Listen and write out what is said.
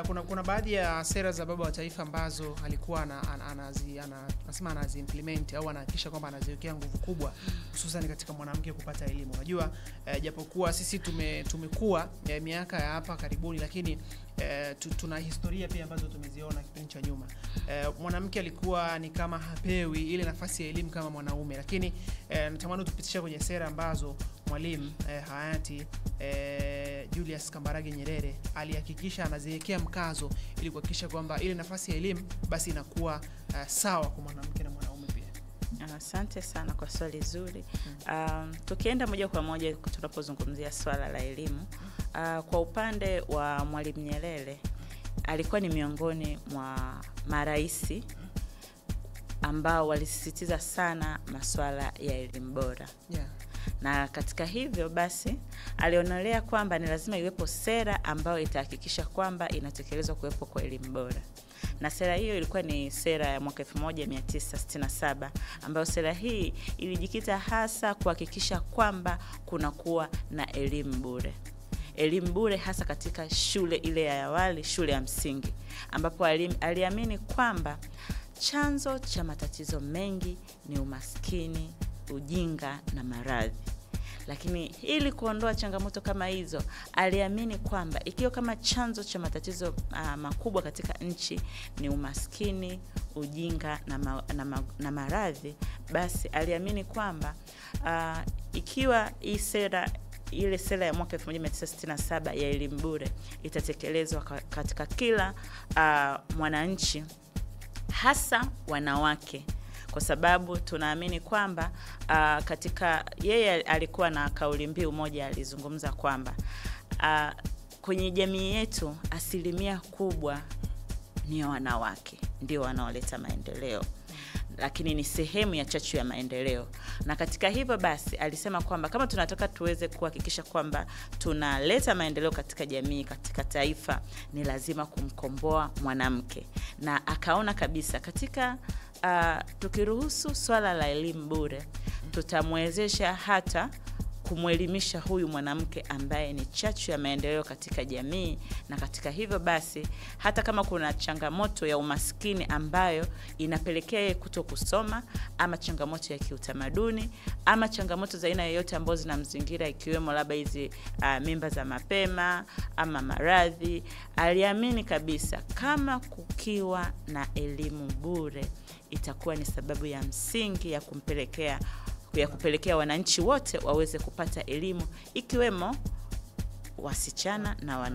Kuna baadhi ya sera za baba wa taifa ambazo alikuwa anasema anazi-implement au anahakikisha kwamba anaziwekea nguvu kubwa hususan katika mwanamke kupata elimu. Unajua japokuwa sisi tumekuwa miaka ya hapa karibuni, lakini tuna historia pia ambazo tumeziona kipindi cha nyuma. Mwanamke alikuwa ni kama hapewi ile nafasi ya elimu kama mwanaume, lakini natamani tupitishe kwenye sera ambazo Mwalimu hayati Julius Kambarage Nyerere alihakikisha anaziwekea mkazo ili kuhakikisha kwamba ile nafasi ya elimu basi inakuwa sawa kwa mwanamke na mwanaume pia. Asante sana kwa swali zuri. Tukienda moja kwa moja tunapozungumzia swala la elimu, kwa upande wa Mwalimu Nyerere alikuwa ni miongoni mwa maraisi ambao walisisitiza sana masuala ya elimu bora. Yeah. Na katika hivyo basi alionelea kwamba ni lazima iwepo sera ambayo itahakikisha kwamba inatekelezwa kuwepo kwa elimu bora. Na sera hiyo ilikuwa ni sera ya mwaka 1967 ambayo sera hii ilijikita hasa kuhakikisha kwamba kunakuwa na elimu bure. Elimu bure hasa katika shule ile ya awali, shule ya msingi, ambapo aliamini kwamba chanzo cha matatizo mengi ni umaskini, ujinga na maradhi. Lakini ili kuondoa changamoto kama hizo, aliamini kwamba ikiwa kama chanzo cha matatizo makubwa katika nchi ni umaskini, ujinga na maradhi, basi aliamini kwamba ikiwa ile sera ya mwaka 1967 ya elimu bure itatekelezwa katika kila mwananchi, hasa wanawake, kwa sababu tunaamini kwamba katika yeye alikuwa na kauli mbiu moja, alizungumza kwamba kwenye jamii yetu asilimia kubwa ni wanawake ndio wanaoleta maendeleo, lakini ni sehemu ya chachu ya maendeleo. Na katika hivyo basi alisema kwamba kama tunataka tuweze kuhakikisha kwamba tunaleta maendeleo katika jamii, katika taifa, ni lazima kumkomboa mwanamke. Na akaona kabisa katika tukiruhusu swala la elimu bure, tutamwezesha hata kumwelimisha huyu mwanamke ambaye ni chachu ya maendeleo katika jamii. Na katika hivyo basi hata kama kuna changamoto ya umaskini ambayo inapelekea kutokusoma, ama changamoto ya kiutamaduni, ama changamoto za aina yoyote ambazo zinamzingira ikiwemo labda hizi mimba za mapema ama maradhi, aliamini kabisa kama kukiwa na elimu bure itakuwa ni sababu ya msingi ya kupelekea wananchi wote waweze kupata elimu, ikiwemo wasichana na wana